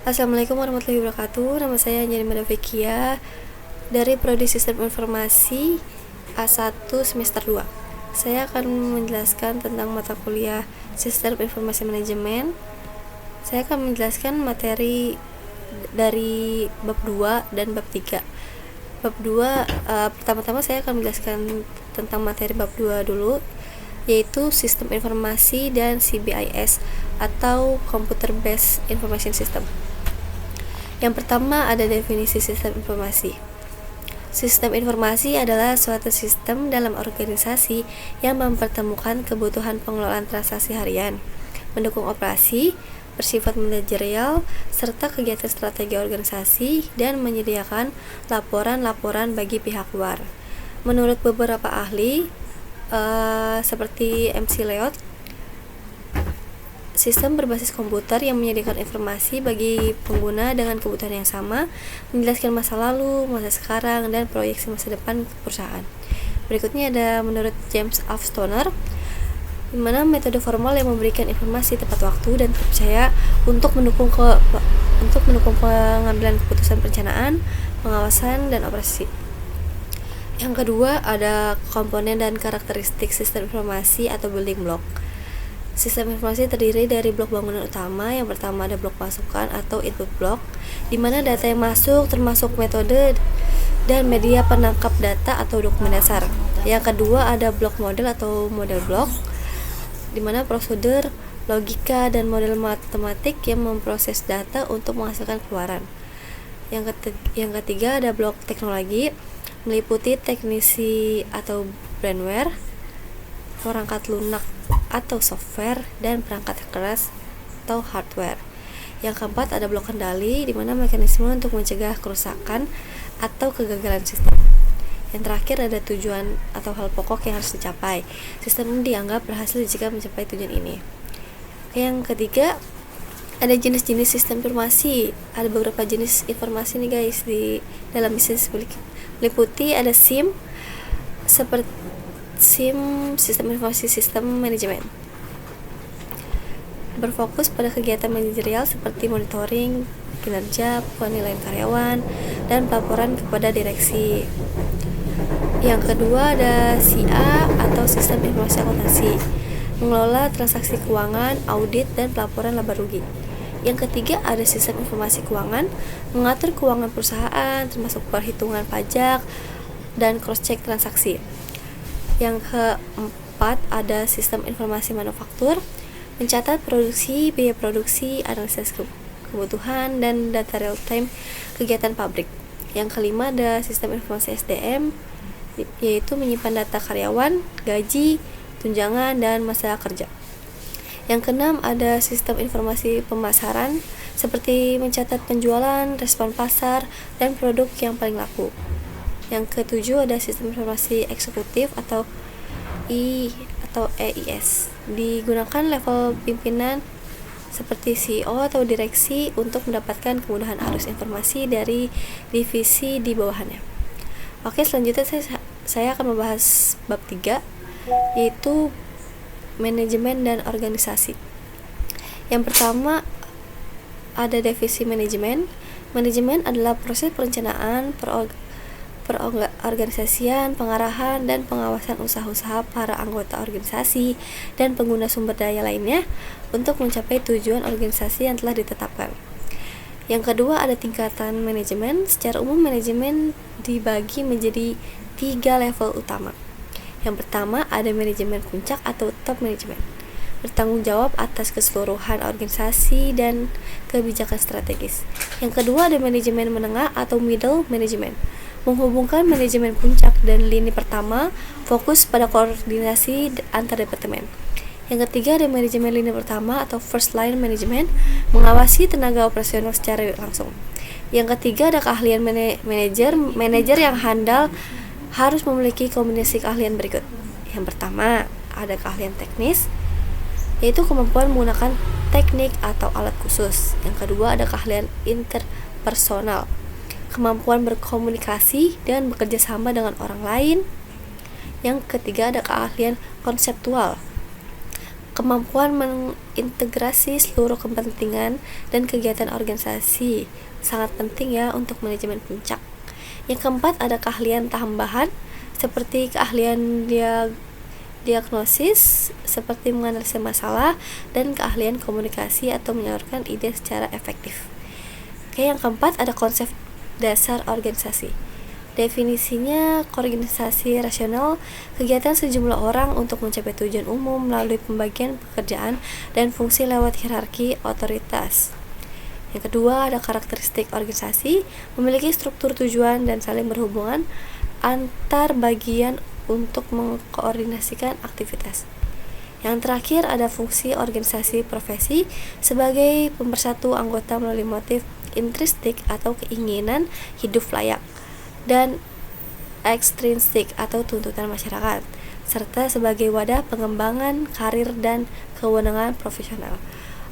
Assalamualaikum warahmatullahi wabarakatuh. Nama saya Anjani Madavikia dari Prodi Sistem Informasi A1 semester 2. Saya akan menjelaskan tentang mata kuliah Sistem Informasi Manajemen. Saya akan menjelaskan materi dari bab 2 dan bab 3. Bab 2 pertama-tama saya akan menjelaskan tentang materi bab 2 dulu, yaitu Sistem Informasi dan CBIS atau Computer Based Information System. Yang pertama ada definisi sistem informasi. Sistem informasi adalah suatu sistem dalam organisasi yang mempertemukan kebutuhan pengelolaan transaksi harian, mendukung operasi, bersifat manajerial, serta kegiatan strategi organisasi, dan menyediakan laporan-laporan bagi pihak luar. Menurut beberapa ahli, seperti MC Leot, sistem berbasis komputer yang menyediakan informasi bagi pengguna dengan kebutuhan yang sama, menjelaskan masa lalu, masa sekarang, dan proyeksi masa depan perusahaan. Berikutnya ada menurut James F. Stoner, di mana metode formal yang memberikan informasi tepat waktu dan terpercaya untuk mendukung pengambilan keputusan perencanaan, pengawasan, dan operasi. Yang kedua ada komponen dan karakteristik sistem informasi atau building block. Sistem informasi terdiri dari blok bangunan utama. Yang pertama ada blok masukan atau input block, di mana data yang masuk termasuk metode dan media penangkap data atau dokumen dasar. Yang kedua ada blok model atau model block, di mana prosedur, logika, dan model matematik yang memproses data untuk menghasilkan keluaran. Yang ketiga ada blok teknologi, meliputi teknisi atau brandware, perangkat lunak atau software, dan perangkat keras atau hardware. Yang keempat ada blok kendali, di mana mekanisme untuk mencegah kerusakan atau kegagalan sistem. Yang terakhir ada tujuan atau hal pokok yang harus dicapai. Sistem ini dianggap berhasil jika mencapai tujuan ini. Yang ketiga ada jenis-jenis sistem informasi. Ada beberapa jenis informasi nih guys di dalam bisnis meliputi ada SIM, seperti SIM, sistem informasi sistem manajemen, berfokus pada kegiatan manajerial seperti monitoring kinerja, penilaian karyawan, dan pelaporan kepada direksi. Yang kedua ada SIA atau sistem informasi akuntansi, mengelola transaksi keuangan, audit, dan pelaporan laba rugi. Yang ketiga ada sistem informasi keuangan, mengatur keuangan perusahaan termasuk perhitungan pajak dan cross check transaksi. Yang keempat ada sistem informasi manufaktur, mencatat produksi, biaya produksi, analisis kebutuhan, dan data real time kegiatan pabrik. Yang kelima ada sistem informasi SDM, yaitu menyimpan data karyawan, gaji, tunjangan, dan masa kerja. Yang keenam ada sistem informasi pemasaran, seperti mencatat penjualan, respon pasar, dan produk yang paling laku. Yang ketujuh ada sistem informasi eksekutif atau EIS, digunakan level pimpinan seperti CEO atau direksi untuk mendapatkan kemudahan arus informasi dari divisi di bawahannya. Oke, selanjutnya saya akan membahas bab 3, yaitu manajemen dan organisasi. Yang pertama ada definisi manajemen. Manajemen adalah proses perencanaan, perorganisasian, pengarahan, dan pengawasan usaha-usaha para anggota organisasi dan pengguna sumber daya lainnya untuk mencapai tujuan organisasi yang telah ditetapkan. Yang kedua ada tingkatan manajemen. Secara umum manajemen dibagi menjadi 3 level utama. Yang pertama ada manajemen puncak atau top management, bertanggung jawab atas keseluruhan organisasi dan kebijakan strategis. Yang kedua ada manajemen menengah atau middle management, menghubungkan manajemen puncak dan lini pertama, fokus pada koordinasi antar departemen. Yang ketiga ada manajemen lini pertama atau first line management, mengawasi tenaga operasional secara langsung. Yang ketiga ada keahlian manajer yang handal harus memiliki kombinasi keahlian berikut. Yang pertama ada keahlian teknis, yaitu kemampuan menggunakan teknik atau alat khusus. Yang kedua ada keahlian interpersonal, kemampuan berkomunikasi dan bekerja sama dengan orang lain. Yang ketiga ada keahlian konseptual, kemampuan mengintegrasi seluruh kepentingan dan kegiatan organisasi sangat penting ya untuk manajemen puncak. Yang keempat ada keahlian tambahan seperti keahlian diagnosis seperti menganalisis masalah dan keahlian komunikasi atau menyalurkan ide secara efektif. Oke, yang keempat ada konsep dasar organisasi. Definisinya, koordinasi rasional, kegiatan sejumlah orang untuk mencapai tujuan umum melalui pembagian pekerjaan dan fungsi lewat hierarki otoritas. Yang kedua ada karakteristik organisasi, memiliki struktur tujuan dan saling berhubungan antar bagian untuk mengkoordinasikan aktivitas. Yang terakhir ada fungsi organisasi profesi sebagai pemersatu anggota melalui motif intrinsik atau keinginan hidup layak dan ekstrinsik atau tuntutan masyarakat, serta sebagai wadah pengembangan karir dan kewenangan profesional.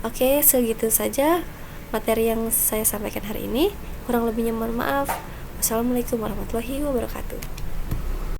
Oke, segitu saja materi yang saya sampaikan hari ini. Kurang lebihnya mohon maaf. Wassalamualaikum warahmatullahi wabarakatuh.